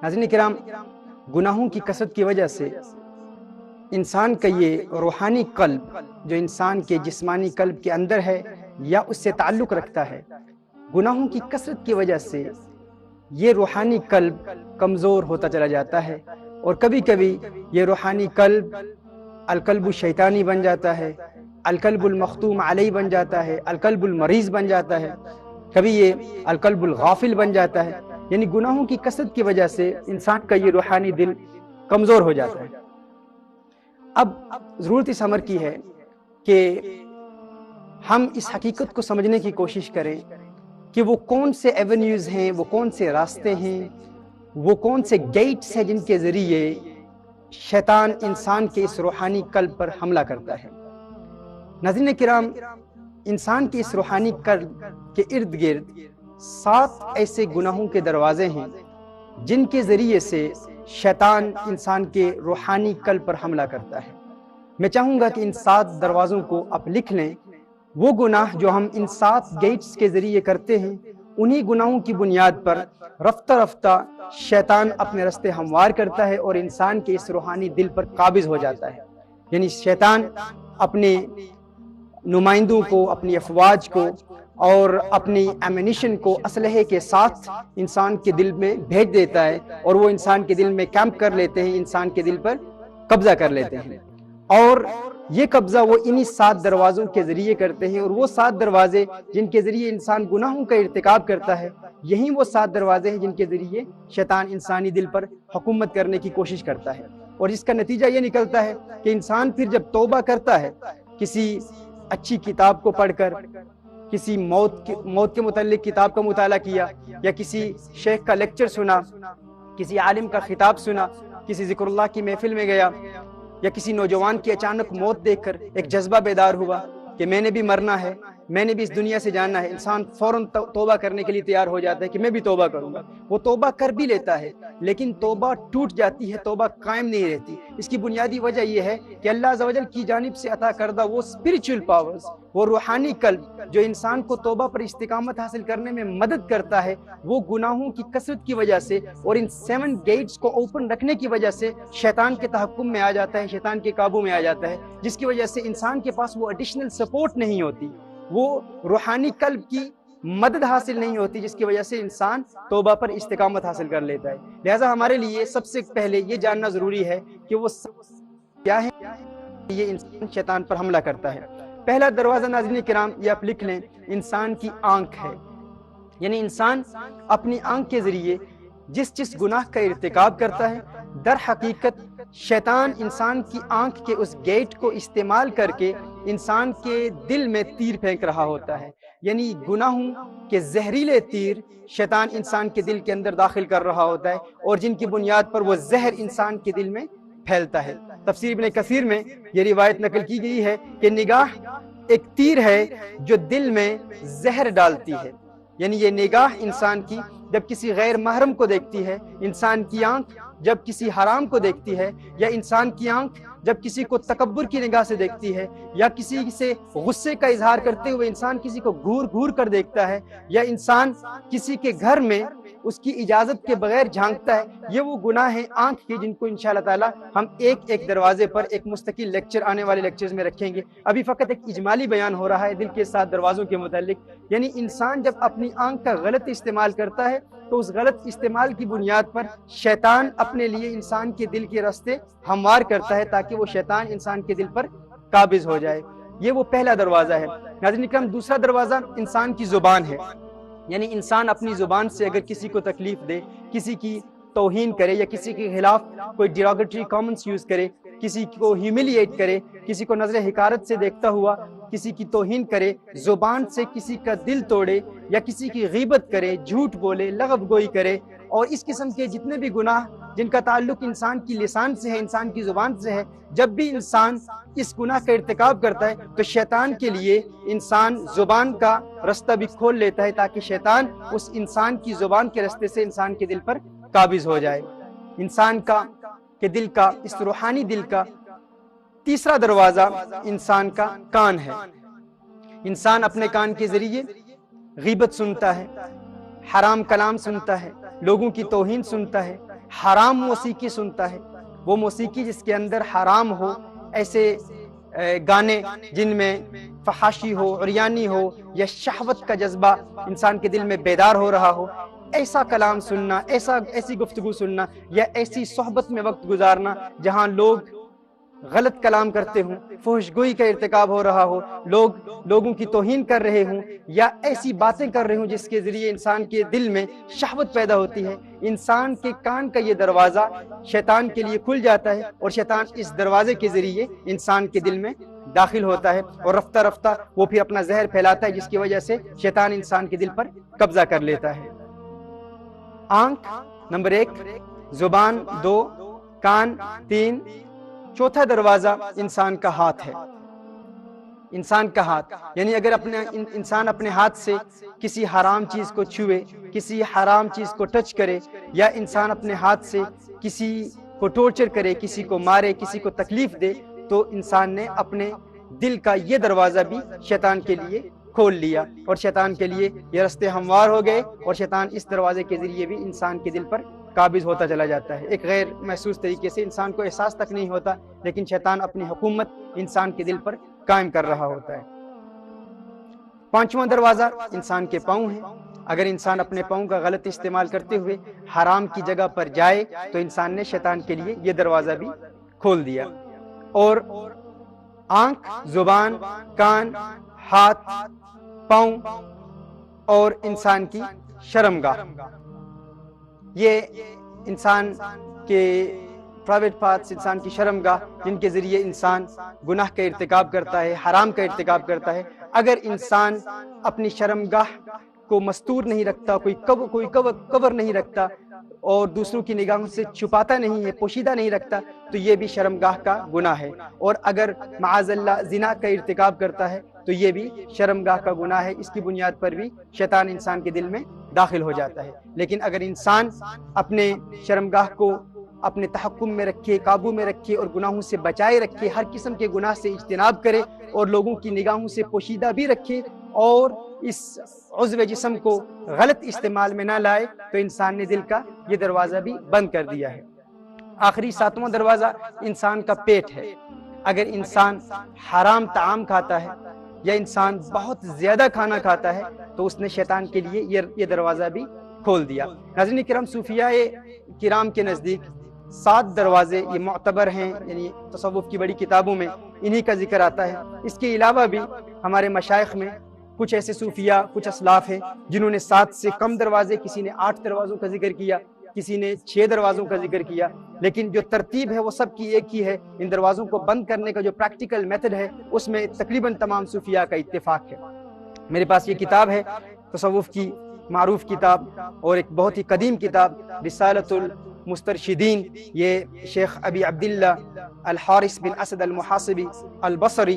ناظرین کرام، گناہوں کی کثرت کی وجہ سے انسان کا یہ روحانی قلب جو انسان کے جسمانی قلب کے اندر ہے یا اس سے تعلق رکھتا ہے، گناہوں کی کثرت کی وجہ سے یہ روحانی قلب کمزور ہوتا چلا جاتا ہے، اور کبھی کبھی یہ روحانی قلب القلب الشیطانی بن جاتا ہے، القلب المختوم علیہ بن جاتا ہے، القلب المریض بن جاتا ہے، کبھی یہ القلب الغافل بن جاتا ہے۔ یعنی گناہوں کی کثرت کی وجہ سے انسان کا یہ روحانی دل کمزور ہو جاتا ہے۔ اب ضرورت اس امر کی ہے کہ ہم اس حقیقت کو سمجھنے کی کوشش کریں کہ وہ کون سے ایونیوز ہیں، وہ کون سے راستے ہیں، وہ کون سے گیٹس ہیں جن کے ذریعے شیطان انسان کے اس روحانی قلب پر حملہ کرتا ہے۔ ناظرین کرام، انسان کے اس روحانی قلب کے ارد گرد 7 ایسے گناہوں کے دروازے ہیں جن کے ذریعے سے شیطان انسان کے روحانی قلب پر حملہ کرتا ہے۔ میں چاہوں گا کہ ان 7 دروازوں کو آپ لکھ لیں۔ وہ گناہ جو ہم ان 7 گیٹس کے ذریعے کرتے ہیں، انہی گناہوں کی بنیاد پر رفتہ رفتہ شیطان اپنے رستے ہموار کرتا ہے اور انسان کے اس روحانی دل پر قابض ہو جاتا ہے۔ یعنی شیطان اپنے نمائندوں کو، اپنی افواج کو اور اپنی ایمونیشن کو اسلحے کے ساتھ انسان کے دل میں بھیج دیتا ہے، اور وہ انسان کے دل میں کیمپ کر لیتے ہیں، انسان کے دل پر قبضہ کر لیتے ہیں، اور یہ قبضہ وہ انہی 7 دروازوں کے ذریعے کرتے ہیں۔ اور وہ 7 دروازے جن کے ذریعے انسان گناہوں کا ارتکاب کرتا ہے، یہی وہ 7 دروازے ہیں جن کے ذریعے شیطان انسانی دل پر حکومت کرنے کی کوشش کرتا ہے۔ اور اس کا نتیجہ یہ نکلتا ہے کہ انسان پھر جب توبہ کرتا ہے، کسی اچھی کتاب کو پڑھ کر، کسی موت کے متعلق کتاب کا مطالعہ کیا، یا کسی شیخ کا لیکچر سنا، کسی عالم کا خطاب سنا، کسی ذکر اللہ کی محفل میں گیا، یا کسی نوجوان کی اچانک موت دیکھ کر ایک جذبہ بیدار ہوا کہ میں نے بھی مرنا ہے، میں نے بھی اس دنیا سے جانا ہے، انسان فوراً توبہ کرنے کے لیے تیار ہو جاتا ہے کہ میں بھی توبہ کروں گا۔ وہ توبہ کر بھی لیتا ہے، لیکن توبہ ٹوٹ جاتی ہے، توبہ قائم نہیں رہتی۔ اس کی بنیادی وجہ یہ ہے کہ اللہ عز و جل کی جانب سے عطا کردہ وہ اسپرچل پاورز، وہ روحانی قلب جو انسان کو توبہ پر استقامت حاصل کرنے میں مدد کرتا ہے، وہ گناہوں کی کثرت کی وجہ سے اور ان 7 گیٹس کو اوپن رکھنے کی وجہ سے شیطان کے تحکم میں آ جاتا ہے، شیطان کے قابو میں آ جاتا ہے، جس کی وجہ سے انسان کے پاس وہ ایڈیشنل سپورٹ نہیں ہوتی، وہ روحانی قلب کی مدد حاصل نہیں ہوتی، جس کی وجہ سے انسان توبہ پر استقامت حاصل کر لیتا ہے۔ لہٰذا ہمارے لیے سب سے پہلے یہ جاننا ضروری ہے کہ وہ کیا ہے یہ انسان شیطان پر حملہ کرتا ہے۔ پہلا دروازہ ناظرین کرام، یہ آپ لکھ لیں، انسان کی آنکھ ہے۔ یعنی انسان اپنی آنکھ کے ذریعے جس گناہ کا ارتکاب کرتا ہے، در حقیقت شیطان انسان کی آنکھ کے اس گیٹ کو استعمال کر کے انسان کے دل میں تیر پھینک رہا ہوتا ہے۔ یعنی گناہوں کے زہریلے تیر شیطان انسان کے دل کے اندر داخل کر رہا ہوتا ہے، اور جن کی بنیاد پر وہ زہر انسان کے دل میں پھیلتا ہے۔ تفسیر ابن کثیر میں یہ روایت نقل کی گئی ہے کہ نگاہ ایک تیر ہے جو دل میں زہر ڈالتی ہے۔ یعنی یہ نگاہ انسان کی جب کسی غیر محرم کو دیکھتی ہے، انسان کی آنکھ جب کسی حرام کو دیکھتی ہے، یا انسان کی آنکھ جب کسی کو تکبر کی نگاہ سے دیکھتی ہے، یا کسی سے غصے کا اظہار کرتے ہوئے انسان کسی کو گھور گھور کر دیکھتا ہے، یا انسان کسی کے گھر میں اس کی اجازت کے بغیر جھانکتا ہے، یہ وہ گناہ ہیں آنکھ کے، جن کو انشاءاللہ تعالی ہم ایک دروازے پر ایک مستقل لیکچر آنے والے لیکچرز میں رکھیں گے۔ ابھی فقط ایک اجمالی بیان ہو رہا ہے دل کے 7 دروازوں کے متعلق۔ یعنی انسان جب اپنی آنکھ کا غلط استعمال کرتا ہے تو اس غلط استعمال کی بنیاد پر شیطان اپنے لیے انسان کے دل کے راستے ہموار کرتا ہے، تاکہ وہ شیطان انسان کے دل پر قابض ہو جائے۔ یہ وہ پہلا دروازہ ہے۔ ناظرین کرام، دوسرا دروازہ انسان کی زبان ہے۔ یعنی انسان اپنی زبان سے اگر کسی کو تکلیف دے، کسی کی توہین کرے، یا کسی کے خلاف کوئی ڈیروگیٹری کامنٹس یوز کرے، کسی کو ہیوملیٹ کرے، کسی کو نظر حقارت سے دیکھتا ہوا کسی کی توہین کرے، زبان سے کسی کا دل توڑے، یا کسی کی غیبت کرے، جھوٹ بولے، لغو گوئی کرے، اور اس قسم کے جتنے بھی گناہ جن کا تعلق انسان کی لسان سے ہے، انسان کی زبان سے ہے، جب بھی انسان اس گناہ کا ارتکاب کرتا ہے تو شیطان کے لیے انسان زبان کا رستہ بھی کھول لیتا ہے، تاکہ شیطان اس انسان کی زبان کے رستے سے انسان کے دل پر قابض ہو جائے۔ انسان کے دل کا، اس روحانی دل کا تیسرا دروازہ انسان کا کان ہے۔ انسان اپنے کان کے ذریعے غیبت سنتا ہے، حرام کلام سنتا ہے، لوگوں کی توہین سنتا ہے، حرام موسیقی سنتا ہے، وہ موسیقی جس کے اندر حرام ہو، ایسے گانے جن میں فحاشی ہو، عریانی ہو، یا شہوت کا جذبہ انسان کے دل میں بیدار ہو رہا ہو، ایسا کلام سننا، ایسی گفتگو سننا، یا ایسی صحبت میں وقت گزارنا جہاں لوگ غلط کلام کرتے ہوں، فحش گوئی کا ارتکاب ہو رہا ہو، لوگوں کی توہین کر رہے ہوں، یا ایسی باتیں کر رہے ہوں جس کے ذریعے انسان کے دل میں شہوت پیدا ہوتی ہے، انسان کے کان کا یہ دروازہ شیطان کے لیے کھل جاتا ہے، اور شیطان اس دروازے کے ذریعے انسان کے دل میں داخل ہوتا ہے، اور رفتہ رفتہ وہ پھر اپنا زہر پھیلاتا ہے، جس کی وجہ سے شیطان انسان کے دل پر قبضہ کر لیتا ہے۔ آنکھ نمبر 1، زبان 2، کان 3، چوتھا دروازہ انسان کا ہاتھ ہے۔ انسان کا ہاتھ، یعنی اگر انسان اپنے ہاتھ سے کسی حرام چیز کو چھوئے، کسی حرام چیز کو ٹچ کرے، یا انسان اپنے ہاتھ سے کسی کو ٹورچر کرے، کسی کو مارے، کسی کو تکلیف دے، تو انسان نے اپنے دل کا یہ دروازہ بھی شیطان کے لیے کھول لیا، اور شیطان کے لیے یہ رستے ہموار ہو گئے، اور شیطان اس دروازے کے ذریعے بھی انسان کے دل پر قابض ہوتا چلا جاتا ہے، ایک غیر محسوس طریقے سے، انسان کو احساس تک نہیں ہوتا، لیکن شیطان اپنی حکومت انسان کے دل پر قائم کر رہا ہوتا ہے۔ پانچواں دروازہ انسان کے پاؤں ہے۔ اگر انسان اپنے پاؤں کا غلط استعمال کرتے ہوئے حرام کی جگہ پر جائے تو انسان نے شیطان کے لیے یہ دروازہ بھی کھول دیا۔ اور آنکھ، زبان، کان، ہاتھ، پاؤں اور انسان کی شرمگاہ، یہ انسان کے پرائیویٹ پارٹس، انسان کی شرمگاہ، جن کے ذریعے انسان گناہ کا ارتکاب کرتا ہے، حرام کا ارتکاب کرتا ہے۔ اگر انسان اپنی شرمگاہ کو مستور نہیں رکھتا، کوئی کور نہیں رکھتا، اور دوسروں کی نگاہوں سے چھپاتا نہیں ہے، پوشیدہ نہیں رکھتا، تو یہ بھی شرمگاہ کا گناہ ہے۔ اور اگر معاذ اللہ زنا کا ارتکاب کرتا ہے تو یہ بھی شرمگاہ کا گناہ ہے، اس کی بنیاد پر بھی شیطان انسان کے دل میں داخل ہو جاتا ہے۔ لیکن اگر انسان اپنے شرمگاہ کو اپنے تحکم میں رکھے، قابو میں رکھے، اور گناہوں سے بچائے رکھے، ہر قسم کے گناہ سے اجتناب کرے، اور لوگوں کی نگاہوں سے پوشیدہ بھی رکھے، اور اس عضو جسم کو غلط استعمال میں نہ لائے، تو انسان نے دل کا یہ دروازہ بھی بند کر دیا ہے۔ آخری ساتواں دروازہ انسان کا پیٹ ہے۔ اگر انسان حرام طعام کھاتا ہے، یا انسان بہت زیادہ کھانا کھاتا ہے، تو اس نے شیطان کے لیے یہ دروازہ بھی کھول دیا۔ ناظرین کرام، صوفیاء کرام کے نزدیک 7 دروازے یہ معتبر ہیں، یعنی تصوف کی بڑی کتابوں میں انہی کا ذکر آتا ہے۔ اس کے علاوہ بھی ہمارے مشائخ میں کچھ ایسے صوفیاء، کچھ اسلاف ہیں جنہوں نے 7 سے کم دروازے، کسی نے 8 دروازوں کا ذکر کیا، کسی نے 6 دروازوں کا ذکر کیا، لیکن جو ترتیب ہے وہ سب کی ایک ہی ہے۔ ان دروازوں کو بند کرنے کا جو پریکٹیکل میتھڈ ہے، اس میں تقریباً تمام صوفیاء کا اتفاق ہے۔ میرے پاس یہ کتاب ہے، تصوف کی معروف کتاب، اور ایک بہت ہی قدیم کتاب، رسالۃ المسترشدین، یہ شیخ ابی عبداللہ الحارث بن اسد المحاسبی البصری،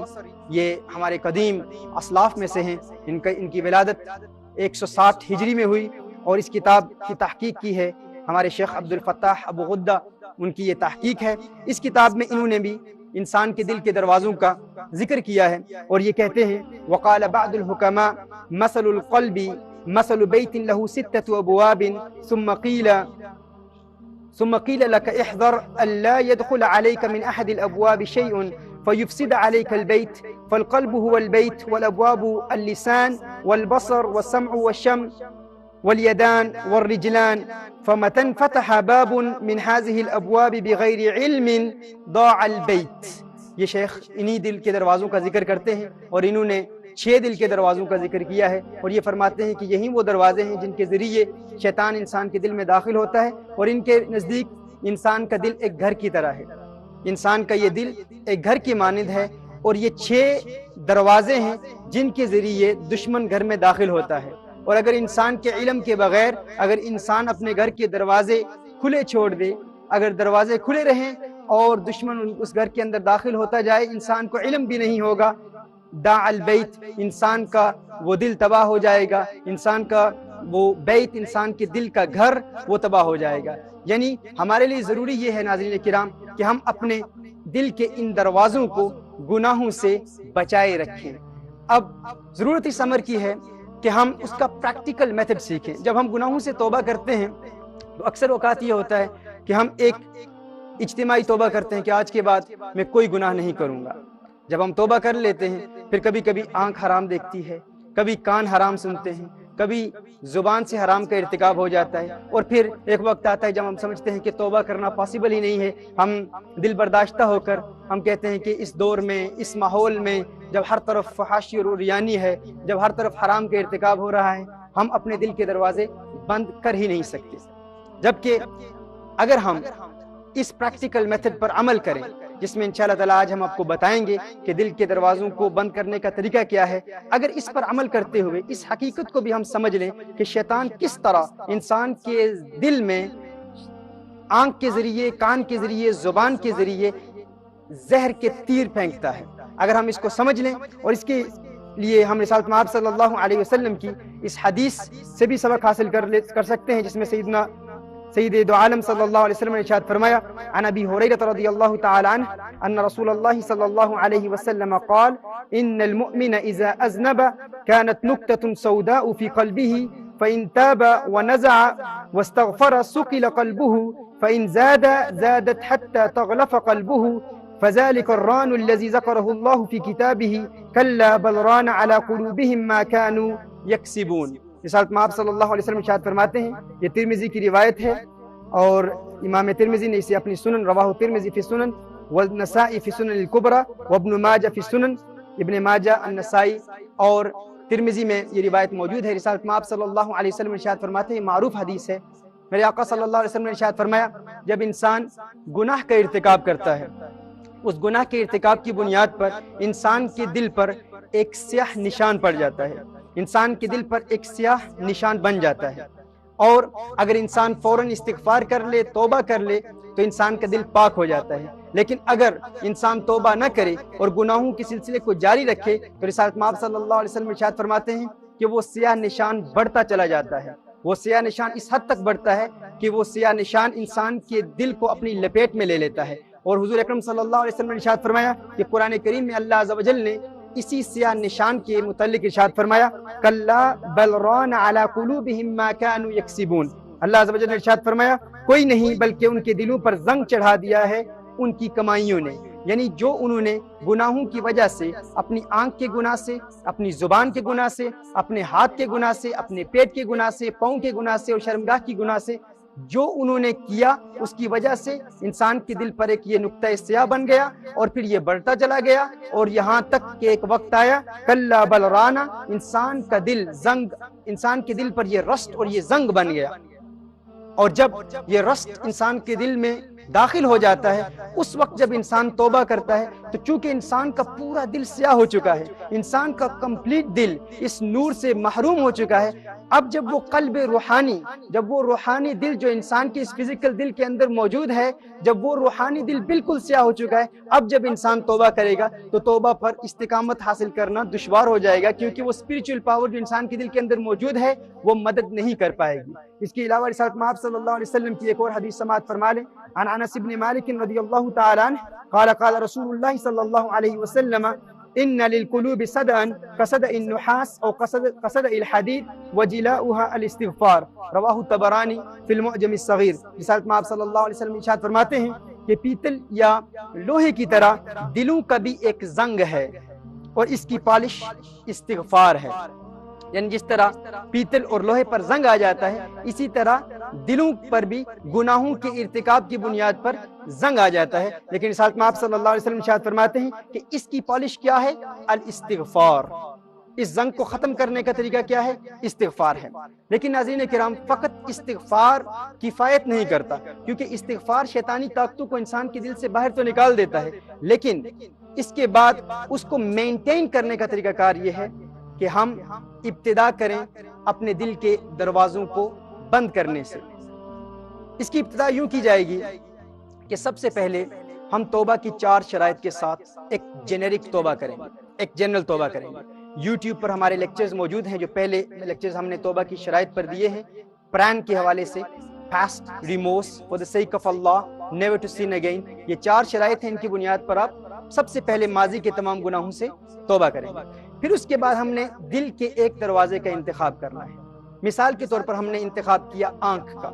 یہ ہمارے قدیم اسلاف میں سے ہیں۔ ان کی ولادت 160 ہجری میں ہوئی، اور اس کتاب کی تحقیق کی ہے ہمارے شیخ عبد الفتاح ابو غدہ، ان کی یہ تحقیق ہے۔ اس کتاب میں انہوں نے بھی انسان کے دل کے دروازوں کا ذکر کیا ہے، اور یہ کہتے ہیں وقال بعض الحکماء مثل القلب مثل بیت له 6 ابواب ثم قيل لك احذر الا يدخل عليك من احد الابواب شيء فيفسد عليك البيت فالقلب هو البيت والابواب اللسان والبصر والسمع والشم واليدان والرجلان فمتى انفتح باب من هذه الابواب بغير علم ضاع البيت۔ یہ شیخ انہی دل کے دروازوں کا ذکر کرتے ہیں، اور انہوں نے 6 دل کے دروازوں کا ذکر کیا ہے، اور یہ فرماتے ہیں کہ یہی وہ دروازے ہیں جن کے ذریعے شیطان انسان کے دل میں داخل ہوتا ہے، اور ان کے نزدیک انسان کا دل ایک گھر کی طرح ہے۔ انسان کا یہ دل ایک گھر کی مانند ہے، اور یہ 6 دروازے ہیں جن کے ذریعے دشمن گھر میں داخل ہوتا ہے۔ اور اگر انسان کے علم کے بغیر اگر انسان اپنے گھر کے دروازے کھلے چھوڑ دے، اگر دروازے کھلے رہیں اور دشمن اس گھر کے اندر داخل ہوتا جائے، انسان کو علم بھی نہیں ہوگا، داع البیت، انسان کا وہ دل تباہ ہو جائے گا، انسان کا وہ بیت، انسان کے دل کا گھر وہ تباہ ہو جائے گا۔ یعنی ہمارے لیے ضروری یہ ہے ناظرین کرام کہ ہم اپنے دل کے ان دروازوں کو گناہوں سے بچائے رکھیں۔ اب ضرورت اس امر کی ہے کہ ہم اس کا پریکٹیکل میتھڈ سیکھیں۔ جب ہم گناہوں سے توبہ کرتے ہیں تو اکثر اوقات یہ ہوتا ہے کہ ہم ایک اجتماعی توبہ کرتے ہیں کہ آج کے بعد میں کوئی گناہ نہیں کروں گا. جب ہم توبہ کر لیتے ہیں پھر کبھی کبھی آنکھ حرام دیکھتی ہے، کبھی کان حرام سنتے ہیں، کبھی زبان سے حرام کا ارتکاب ہو جاتا ہے، اور پھر ایک وقت آتا ہے جب ہم سمجھتے ہیں کہ توبہ کرنا پاسبل ہی نہیں ہے. ہم دل برداشتہ ہو کر ہم کہتے ہیں کہ اس دور میں، اس ماحول میں جب ہر طرف فحاشی اور ریانی ہے، جب ہر طرف حرام کا ارتکاب ہو رہا ہے، ہم اپنے دل کے دروازے بند کر ہی نہیں سکتے. جبکہ اگر ہم اس پریکٹیکل میتھڈ پر عمل کریں، جس میں انشاءاللہ تعالی آج ہم آپ کو بتائیں گے کہ دل کے دروازوں کو بند کرنے کا طریقہ کیا ہے، اگر اس پر عمل کرتے ہوئے اس حقیقت کو بھی ہم سمجھ لیں کہ شیطان کس طرح انسان کے دل میں آنکھ کے ذریعے، کان کے ذریعے، زبان کے ذریعے زہر کے تیر پھینکتا ہے، اگر ہم اس کو سمجھ لیں اور اس کے لیے ہم رسالت مآب صلی اللہ علیہ وسلم کی اس حدیث سے بھی سبق حاصل کر سکتے ہیں، جس میں سید دو عالم صلی اللہ علیہ وسلم نے ارشاد فرمایا: عن ابی ہریرہ رضی اللہ تعالی عنہ ان رسول اللہ صلی اللہ علیہ وسلم قال: ان المؤمن اذا اذنب كانت نكتة سوداء في قلبه فإن تاب ونزع واستغفر سقل قلبه فإن زادت حتى تغلف قلبه فذلك الران الذي ذكره الله في كتابه كلا بل ران على قلوبهم ما كانوا يكسبون. رسالت مآب صلی اللہ علیہ وسلم ارشاد فرماتے ہیں، یہ ترمذی کی روایت ہے اور امام ترمذی نے اسے اپنی سنن رواہ ترمذی فی سنن والنسائی فی سنن الکبریٰ وابن ماجہ فی سنن، ابن ماجہ، النسائی اور ترمذی میں یہ روایت موجود ہے. رسالت مآب صلی اللہ علیہ وسلم ارشاد فرماتے ہیں، معروف حدیث ہے، میرے آقا صلی اللہ علیہ وسلم نے ارشاد فرمایا: جب انسان گناہ کا ارتکاب کرتا ہے، اس گناہ کے ارتکاب کی بنیاد پر انسان کے دل پر ایک سیاہ نشان پڑ جاتا ہے، انسان کے دل پر ایک سیاہ نشان بن جاتا ہے، اور اگر انسان فوراً استغفار کر لے، توبہ کر لے تو انسان کا دل پاک ہو جاتا ہے. لیکن اگر انسان توبہ نہ کرے اور گناہوں کے سلسلے کو جاری رکھے تو رسالت مآب صلی اللہ علیہ وسلم ارشاد فرماتے ہیں کہ وہ سیاہ نشان بڑھتا چلا جاتا ہے. وہ سیاہ نشان اس حد تک بڑھتا ہے کہ وہ سیاہ نشان انسان کے دل کو اپنی لپیٹ میں لے لیتا ہے. اور حضور اکرم صلی اللہ علیہ وسلم نے ارشاد فرمایا کہ قرآن کریم میں اللہ عز و جل نے اسی سیاہ نشان کے متعلق ارشاد فرمایا: کلا بل ران علی قلوبہم ما کانوا یکسبون. اللہ عز و جل نے ارشاد فرمایا کوئی نہیں بلکہ ان کے دلوں پر زنگ چڑھا دیا ہے ان کی کمائیوں نے، یعنی جو انہوں نے گناہوں کی وجہ سے، اپنی آنکھ کے گناہ سے، اپنی زبان کے گناہ سے، اپنے ہاتھ کے گناہ سے، اپنے پیٹ کے گناہ سے، پاؤں کے گناہ سے اور شرمگاہ کی گناہ سے جو انہوں نے کیا، اس کی وجہ سے انسان کے دل پر ایک یہ نقطہ سیاہ بن گیا اور پھر یہ بڑھتا چلا گیا اور یہاں تک کہ ایک وقت آیا کلا بل رانا، انسان کے دل پر یہ رسٹ اور یہ زنگ بن گیا. اور جب یہ رسٹ انسان کے دل میں داخل ہو جاتا ہے، اس وقت جب انسان توبہ کرتا ہے تو چونکہ انسان کا پورا دل سیاہ ہو چکا ہے، انسان کا کمپلیٹ دل اس نور سے محروم ہو چکا ہے، اب جب وہ قلب روحانی، جب وہ روحانی دل جو انسان کے اس فزیکل دل کے اندر موجود ہے، جب وہ روحانی دل بالکل سیاہ ہو چکا ہے، اب جب انسان توبہ کرے گا تو توبہ پر استقامت حاصل کرنا دشوار ہو جائے گا، کیونکہ وہ اسپرچل پاور جو انسان کے دل کے اندر موجود ہے وہ مدد نہیں کر پائے گی. اس کے علاوہ رسالت مآب صلی اللہ علیہ وسلم کی ایک اور حدیث سماعت فرما لیں. عن انس بن مالک رضی اللہ تعالی عنہ قال قال رسول اللہ صلی اللہ علیہ وسلم ان للقلوب صدأ كصدأ النحاس او كصدأ الحديد وجلاؤها الاستغفار. رواہ طبرانی فی المعجم الصغیر. رسالت مآب صلی اللہ علیہ وسلم ارشاد فرماتے ہیں کہ پیتل یا لوہے کی طرح دلوں کا بھی ایک زنگ ہے اور اس کی پالش استغفار ہے. یعنی جس طرح پیتل اور لوہے پر زنگ آ جاتا ہے، اسی طرح دلوں پر بھی گناہوں کے ارتکاب کی بنیاد پر زنگ آ جاتا ہے. لیکن رسالت مآب صلی اللہ علیہ وسلم ارشاد فرماتے ہیں کہ اس کی پالش کیا ہے؟ الاستغفار. اس زنگ کو ختم کرنے کا طریقہ کیا ہے؟ استغفار ہے. لیکن ناظرین کرام، فقط استغفار کفایت نہیں کرتا، کیونکہ استغفار شیطانی طاقتوں کو انسان کے دل سے باہر تو نکال دیتا ہے، لیکن اس کے بعد اس کو مینٹین کرنے کا طریقہ کار یہ ہے کہ ہم ابتدا کریں اپنے دل کے دروازوں کو بند کرنے سے. اس کی ابتدا یوں کی جائے گی کہ سب سے پہلے ہم توبہ کی 4 شرائط کے ساتھ ایک جنیرک توبہ کریں گے، ایک جنرل توبہ کریں گے. یوٹیوب پر ہمارے لیکچرز موجود ہیں، جو پہلے لیکچرز ہم نے توبہ کی شرائط پر دیے ہیں، پران کے حوالے سے، fast, remorse, for the sake of Allah, never to sin again. یہ 4 شرائط ہیں، ان کی بنیاد پر آپ سب سے پہلے ماضی کے تمام گناہوں سے توبہ کریں گے. پھر اس کے بعد ہم نے دل کے ایک دروازے کا انتخاب کرنا ہے. مثال کے طور پر ہم نے انتخاب کیا آنکھ کا.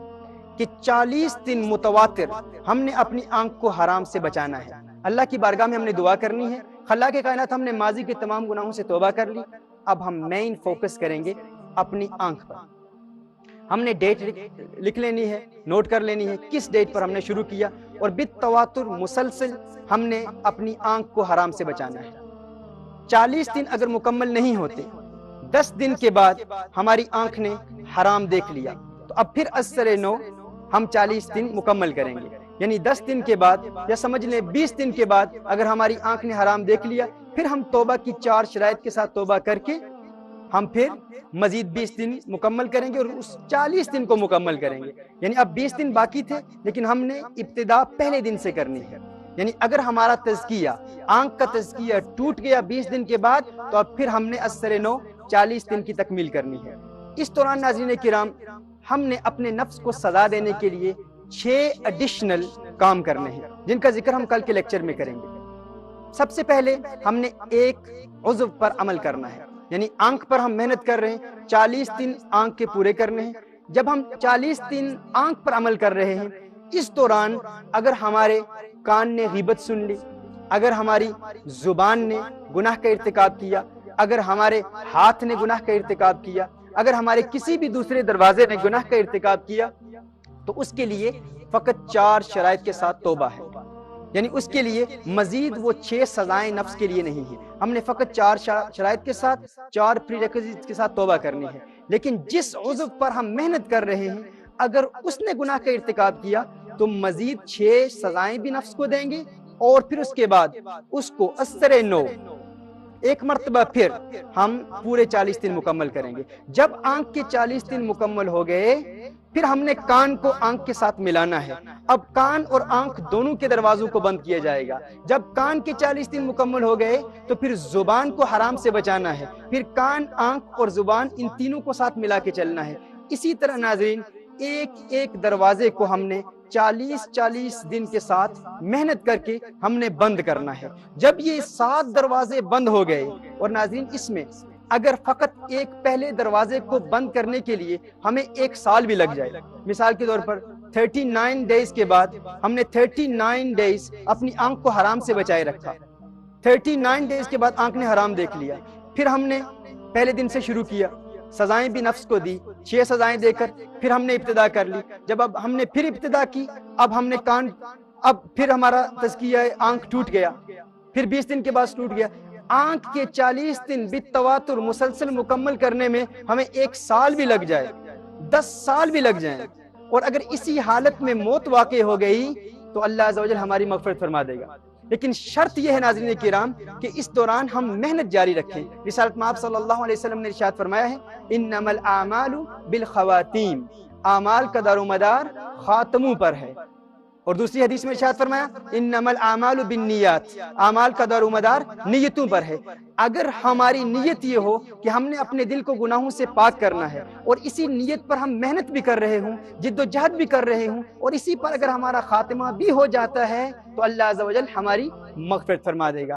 کہ 40 دن متواتر ہم نے اپنی آنکھ کو حرام سے بچانا ہے۔ اللہ کی بارگاہ میں ہم نے دعا کرنی ہے، خلاق کائنات ہم نے ماضی کے تمام گناہوں سے توبہ کر لی، اب ہم مین فوکس کریں گے اپنی آنکھ پر۔ ہم نے ڈیٹ لکھ لینی ہے، نوٹ کر لینی ہے کس ڈیٹ پر ہم نے شروع کیا، اور بالتواتر مسلسل ہم نے اپنی آنکھ کو حرام سے بچانا ہے۔ 40 دن اگر مکمل نہیں ہوتے، 10 دن کے بعد ہماری آنکھ نے حرام دیکھ لیا، تو اب پھر اثر نو ہم 40 دن مکمل کریں گے، یعنی 10 دن کے بعد یا سمجھ لیں 20 دن کے بعد اگر ہماری آنکھ نے حرام دیکھ لیا، پھر ہم توبہ کی 4 شرائط کے ساتھ توبہ کر کے ہم پھر مزید 20 دن مکمل کریں گے اور اس 40 دن کو مکمل کریں گے۔ یعنی اب 20 دن باقی تھے، لیکن ہم نے ابتدا پہلے دن سے کرنی ہے۔ یعنی اگر ہمارا تزکیہ، آنکھ کا تزکیہ ٹوٹ گیا 20 دن کے بعد، تو اب پھر ہم نے اثر نو 40 دن کی تکمیل کرنی ہے۔ اس دوران ناظرین کرام ہم نے اپنے نفس کو سزا دینے کے لیے 6 ایڈیشنل کام کرنے ہیں، جن کا ذکر ہم کل کے لیکچر میں کریں گے۔ سب سے پہلے ہم نے ایک عضو پر عمل کرنا ہے، یعنی آنکھ پر ہم محنت کر رہے ہیں، 40 دن آنکھ کے پورے کرنے ہیں۔ جب ہم 40 دن آنکھ پر عمل کر رہے ہیں، اس دوران اگر ہمارے کان نے غیبت سن لی، اگر ہماری زبان نے گناہ کا ارتکاب کیا، اگر ہمارے ہاتھ نے گناہ کا ارتکاب کیا، اگر ہمارے کسی بھی دوسرے دروازے نے گناہ کا ارتکاب کیا، تو اس کے لیے فقط 4 شرائط کے ساتھ توبہ ہے۔ یعنی اس کے لیے مزید وہ 6 سزائیں نفس کے لیے نہیں ہیں، ہم نے فقط 4 شرائط کے ساتھ، 4 پری ریکوزیٹ کے ساتھ توبہ کرنی ہے۔ لیکن جس عضو پر ہم محنت کر رہے ہیں، اگر اس نے گناہ کا ارتکاب کیا تو مزید 6 سزائیں بھی نفس کو دیں گے، اور پھر اس کے بعد اس کو اثر نو ایک مرتبہ پھر ہم پورے 40 دن مکمل کریں گے۔ جب آنکھ کے 40 دن مکمل ہو گئے، پھر ہم نے کان کو آنکھ کے ساتھ ملانا ہے۔ اب کان اور آنکھ دونوں کے دروازوں کو بند کیا جائے گا۔ جب کان کے 40 دن مکمل ہو گئے تو پھر زبان کو حرام سے بچانا ہے، پھر کان، آنکھ اور زبان ان تینوں کو ساتھ ملا کے چلنا ہے۔ اسی طرح ناظرین ایک ایک دروازے کو ہم نے 40 دن کے ساتھ محنت کر کے ہم نے بند کرنا ہے۔ جب یہ 7 دروازے بند ہو گئے، اور ناظرین اس میں اگر فقط ایک پہلے دروازے کو بند کرنے کے لیے ہمیں 1 سال بھی لگ جائے، مثال کے طور پر 39 ڈیز کے بعد ہم نے 39 ڈیز اپنی آنکھ کو حرام سے بچائے رکھا، 39 ڈیز کے بعد آنکھ نے حرام دیکھ لیا، پھر ہم نے پہلے دن سے شروع کیا، سزائیں بھی نفس کو دی، 6 سزائیں دے کر پھر ہم نے ابتدا کر لی۔ جب اب ہم نے پھر ابتدا کی، اب ہم نے کان، اب پھر ہمارا تزکیہ آنکھ ٹوٹ گیا، پھر 20 دن کے بعد ٹوٹ گیا۔ آنکھ کے 40 دن بالتواتر مسلسل مکمل کرنے میں ہمیں 1 سال بھی لگ جائے، 10 سال بھی لگ جائیں، اور اگر اسی حالت میں موت واقع ہو گئی تو اللہ عز و جل ہماری مغفرت فرما دے گا۔ لیکن شرط یہ ہے ناظرین کرام کہ اس دوران ہم محنت جاری رکھیں۔ رسالت میں آپ صلی اللہ علیہ وسلم نے ارشاد فرمایا ہے، انما الاعمال بالخواتیم، اعمال کا دار و مدار خاتموں پر ہے۔ اور دوسری حدیث میں ارشاد فرمایا، انما الاعمال بالنیات، اعمال کا دار و مدار نیتوں پر ہے۔ اگر ہماری نیت یہ ہو کہ ہم نے اپنے دل کو گناہوں سے پاک کرنا ہے، اور اسی نیت پر ہم محنت بھی کر رہے ہوں، جد و جہد بھی کر رہے ہوں، اور اسی پر اگر ہمارا خاتمہ بھی ہو جاتا ہے تو اللہ عز و جل ہماری مغفرت فرما دے گا۔